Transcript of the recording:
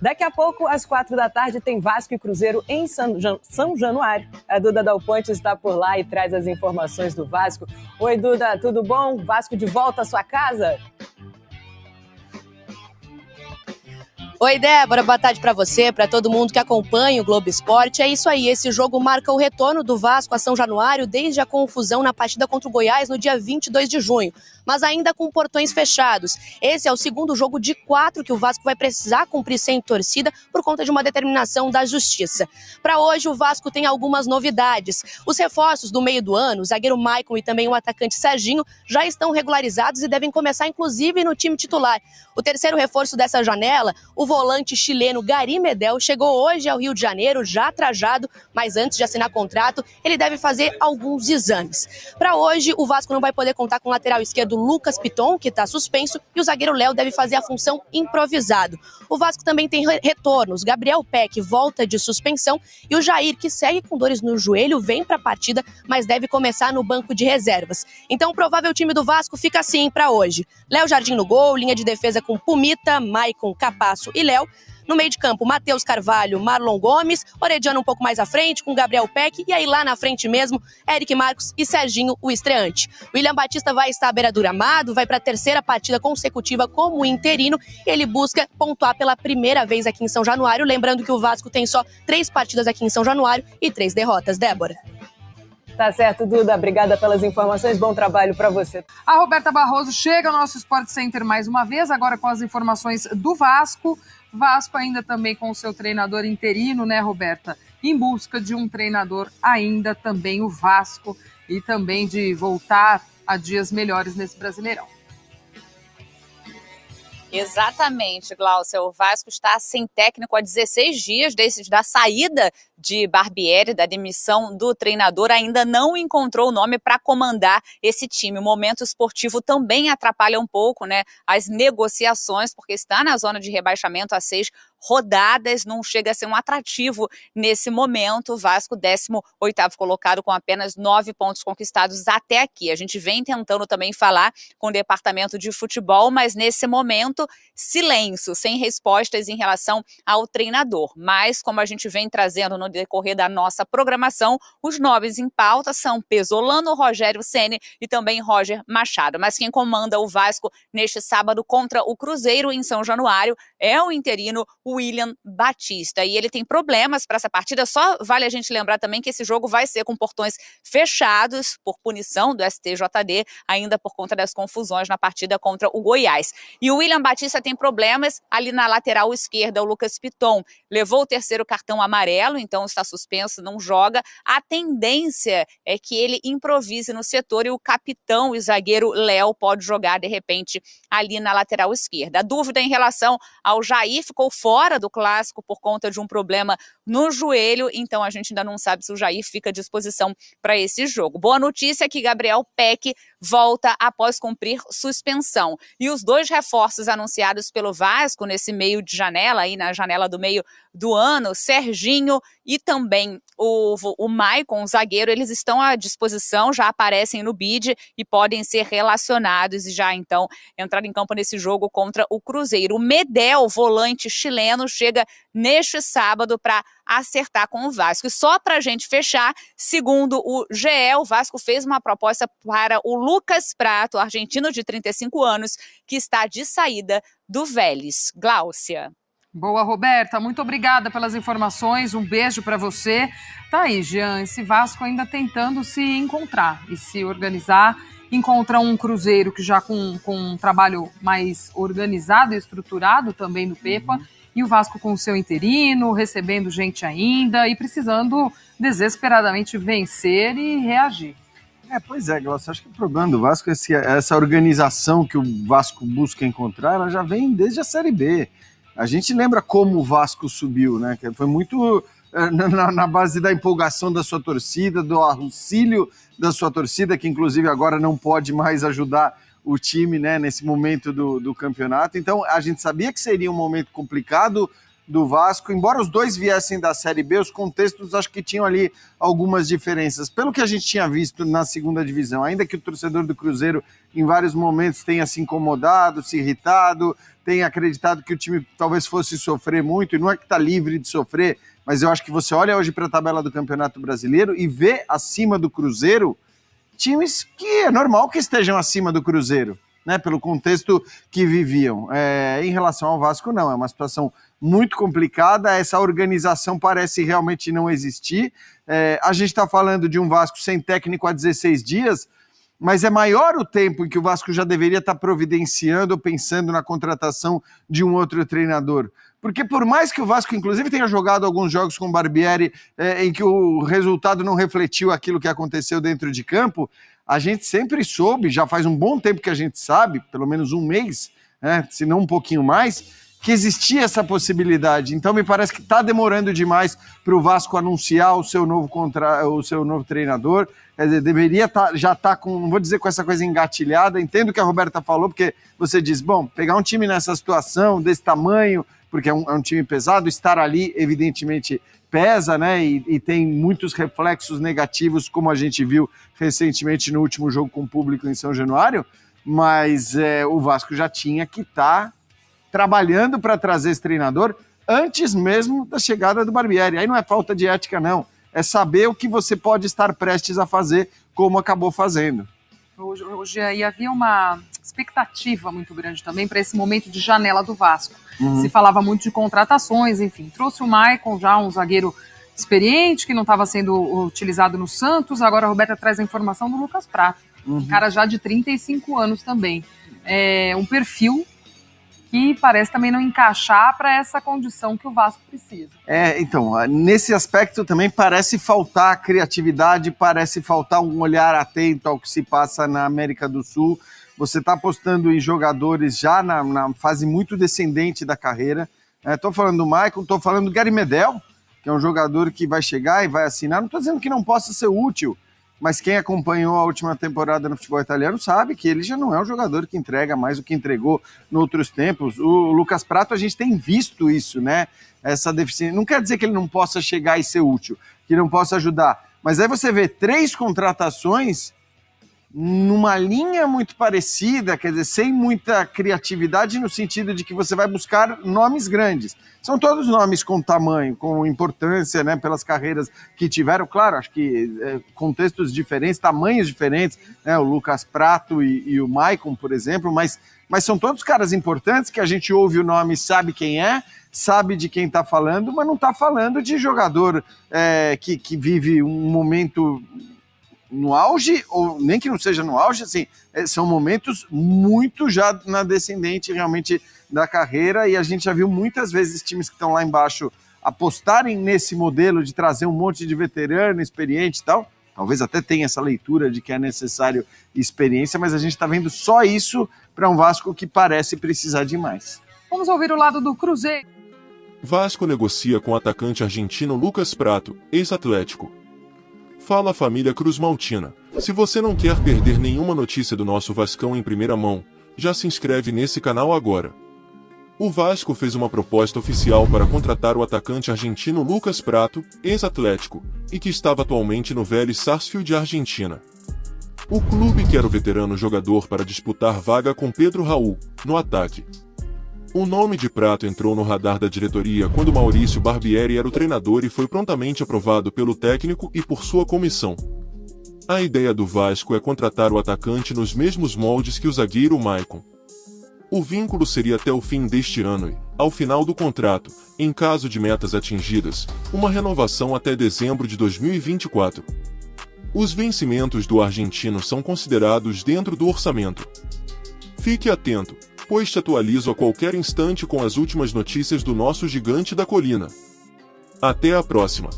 Daqui a pouco, às 4 da tarde, tem Vasco e Cruzeiro em São Januário. A Duda Dal Ponte está por lá e traz as informações do Vasco. Oi, Duda, tudo bom? Vasco de volta à sua casa? Oi, Débora, boa tarde para você, para todo mundo que acompanha o Globo Esporte. É isso aí, esse jogo marca o retorno do Vasco a São Januário desde a confusão na partida contra o Goiás no dia 22 de junho, mas ainda com portões fechados. Esse é o segundo jogo de 4 que o Vasco vai precisar cumprir sem torcida por conta de uma determinação da Justiça. Para hoje, o Vasco tem algumas novidades. Os reforços do meio do ano, o zagueiro Maicon e também o atacante Serginho, já estão regularizados e devem começar, inclusive, no time titular. O terceiro reforço dessa janela, o volante chileno Gary Medel, chegou hoje ao Rio de Janeiro, já trajado, mas antes de assinar contrato, ele deve fazer alguns exames. Para hoje, o Vasco não vai poder contar com o lateral esquerdo Lucas Piton, que está suspenso, e o zagueiro Léo deve fazer a função improvisado. O Vasco também tem retornos. Gabriel Peck volta de suspensão e o Jair, que segue com dores no joelho, vem para a partida, mas deve começar no banco de reservas. Então, o provável time do Vasco fica assim para hoje. Léo Jardim no gol, linha de defesa com Pumita, Maicon, Capasso e Léo. No meio de campo, Matheus Carvalho, Marlon Gomes, Orediano um pouco mais à frente, com Gabriel Peck, e aí lá na frente mesmo, Eric Marcos e Serginho, o estreante. William Batista vai estar à beira do gramado, vai para a terceira partida consecutiva como interino, e ele busca pontuar pela primeira vez aqui em São Januário, lembrando que o Vasco tem só 3 partidas aqui em São Januário e 3 derrotas. Débora. Tá certo, Duda. Obrigada pelas informações. Bom trabalho para você. A Roberta Barroso chega ao nosso Sport Center mais uma vez, agora com as informações do Vasco. Vasco ainda também com o seu treinador interino, né, Roberta? Em busca de um treinador ainda também o Vasco e também de voltar a dias melhores nesse Brasileirão. Exatamente, Glaucia. O Vasco está sem técnico há 16 dias desde a saída de Barbieri, da demissão do treinador, ainda não encontrou o nome para comandar esse time. O momento esportivo também atrapalha um pouco, né, as negociações, porque está na zona de rebaixamento há 6 rodadas, não chega a ser um atrativo nesse momento. O Vasco, 18º colocado com apenas 9 pontos conquistados até aqui. A gente vem tentando também falar com o departamento de futebol, mas nesse momento, silêncio, sem respostas em relação ao treinador. Mas, como a gente vem trazendo no decorrer da nossa programação, os nomes em pauta são Pesolano, Rogério Ceni e também Roger Machado. Mas quem comanda o Vasco neste sábado contra o Cruzeiro em São Januário é o interino William Batista. E ele tem problemas para essa partida. Só vale a gente lembrar também que esse jogo vai ser com portões fechados por punição do STJD, ainda por conta das confusões na partida contra o Goiás. E o William Batista tem problemas ali na lateral esquerda. O Lucas Piton levou o terceiro cartão amarelo, então está suspenso, não joga. A tendência é que ele improvise no setor e o capitão e zagueiro Léo pode jogar, de repente, ali na lateral esquerda. A dúvida em relação ao Jair ficou fora do clássico por conta de um problema no joelho, então a gente ainda não sabe se o Jair fica à disposição para esse jogo. Boa notícia é que Gabriel Peck volta após cumprir suspensão. E os 2 reforços anunciados pelo Vasco nesse meio de janela, aí na janela do meio do ano, Serginho e também o Maicon, o zagueiro, eles estão à disposição, já aparecem no bid e podem ser relacionados e já então entrar em campo nesse jogo contra o Cruzeiro. O Medel, volante chileno, chega neste sábado para acertar com o Vasco. E só para a gente fechar, segundo o GE, o Vasco fez uma proposta para o Lucas Prato, argentino de 35 anos, que está de saída do Vélez. Gláucia. Boa, Roberta, muito obrigada pelas informações, um beijo para você. Tá aí, Jean, esse Vasco ainda tentando se encontrar e se organizar, encontra um Cruzeiro que já com um trabalho mais organizado e estruturado também do Pepa, e o Vasco com o seu interino, recebendo gente ainda e precisando desesperadamente vencer e reagir. Pois é, Glaucia, acho que o problema do Vasco é essa organização que o Vasco busca encontrar, ela já vem desde a Série B. A gente lembra como o Vasco subiu, né? Que foi muito na base da empolgação da sua torcida, do auxílio da sua torcida, que inclusive agora não pode mais ajudar o time, né, nesse momento do campeonato. Então a gente sabia que seria um momento complicado do Vasco, embora os dois viessem da Série B, os contextos acho que tinham ali algumas diferenças. Pelo que a gente tinha visto na segunda divisão, ainda que o torcedor do Cruzeiro em vários momentos tenha se incomodado, se irritado, tenha acreditado que o time talvez fosse sofrer muito, e não é que está livre de sofrer, mas eu acho que você olha hoje para a tabela do Campeonato Brasileiro e vê acima do Cruzeiro times que é normal que estejam acima do Cruzeiro, né, pelo contexto que viviam. Em relação ao Vasco, não, é uma situação muito complicada, essa organização parece realmente não existir. A gente está falando de um Vasco sem técnico há 16 dias, mas é maior o tempo em que o Vasco já deveria estar providenciando ou pensando na contratação de um outro treinador. Porque por mais que o Vasco, inclusive, tenha jogado alguns jogos com o Barbieri em que o resultado não refletiu aquilo que aconteceu dentro de campo, a gente sempre soube, já faz um bom tempo que a gente sabe, pelo menos um mês, se não um pouquinho mais, que existia essa possibilidade. Então me parece que está demorando demais para o Vasco anunciar o seu novo treinador. Quer dizer, deveria já estar com, não vou dizer com essa coisa engatilhada, entendo o que a Roberta falou, porque você diz, bom, pegar um time nessa situação, desse tamanho, porque é um time pesado, estar ali evidentemente pesa, né, e tem muitos reflexos negativos, como a gente viu recentemente no último jogo com o público em São Januário, mas o Vasco já tinha que estar trabalhando para trazer esse treinador antes mesmo da chegada do Barbieri. Aí não é falta de ética, não. É saber o que você pode estar prestes a fazer, como acabou fazendo. Hoje aí havia uma expectativa muito grande também para esse momento de janela do Vasco. Se falava muito de contratações, enfim. Trouxe o Maicon, já um zagueiro experiente, que não estava sendo utilizado no Santos. Agora a Roberta traz a informação do Lucas Prato. Um cara já de 35 anos também. Um perfil que parece também não encaixar para essa condição que o Vasco precisa. Então, nesse aspecto também parece faltar criatividade, parece faltar um olhar atento ao que se passa na América do Sul. Você está apostando em jogadores já na fase muito descendente da carreira. Estou falando do Maicon, estou falando do Gary Medel, que é um jogador que vai chegar e vai assinar. Não estou dizendo que não possa ser útil, mas quem acompanhou a última temporada no futebol italiano sabe que ele já não é um jogador que entrega mais do que entregou em outros tempos. O Lucas Prato, a gente tem visto isso, né? Essa deficiência. Não quer dizer que ele não possa chegar e ser útil, que não possa ajudar. Mas aí você vê 3 contratações numa linha muito parecida, quer dizer, sem muita criatividade no sentido de que você vai buscar nomes grandes. São todos nomes com tamanho, com importância, né, pelas carreiras que tiveram. Claro, acho que contextos diferentes, tamanhos diferentes, né, o Lucas Prato e o Maicon, por exemplo, mas são todos caras importantes que a gente ouve o nome, sabe quem é, sabe de quem está falando, mas não está falando de jogador que vive um momento no auge, ou nem que não seja no auge, assim, são momentos muito já na descendente realmente da carreira, e a gente já viu muitas vezes times que estão lá embaixo apostarem nesse modelo de trazer um monte de veterano, experiente e tal. Talvez até tenha essa leitura de que é necessário experiência, mas a gente está vendo só isso para um Vasco que parece precisar de mais. Vamos ouvir o lado do Cruzeiro. Vasco negocia com o atacante argentino Lucas Prato, ex-Atlético. Fala família Cruz Maltina. Se você não quer perder nenhuma notícia do nosso Vascão em primeira mão, já se inscreve nesse canal agora. O Vasco fez uma proposta oficial para contratar o atacante argentino Lucas Prato, ex-Atlético, e que estava atualmente no Vélez Sarsfield, Argentina. O clube quer o veterano jogador para disputar vaga com Pedro Raul, no ataque. O nome de Prato entrou no radar da diretoria quando Maurício Barbieri era o treinador e foi prontamente aprovado pelo técnico e por sua comissão. A ideia do Vasco é contratar o atacante nos mesmos moldes que o zagueiro Maicon. O vínculo seria até o fim deste ano e, ao final do contrato, em caso de metas atingidas, uma renovação até dezembro de 2024. Os vencimentos do argentino são considerados dentro do orçamento. Fique atento, pois te atualizo a qualquer instante com as últimas notícias do nosso gigante da colina. Até a próxima!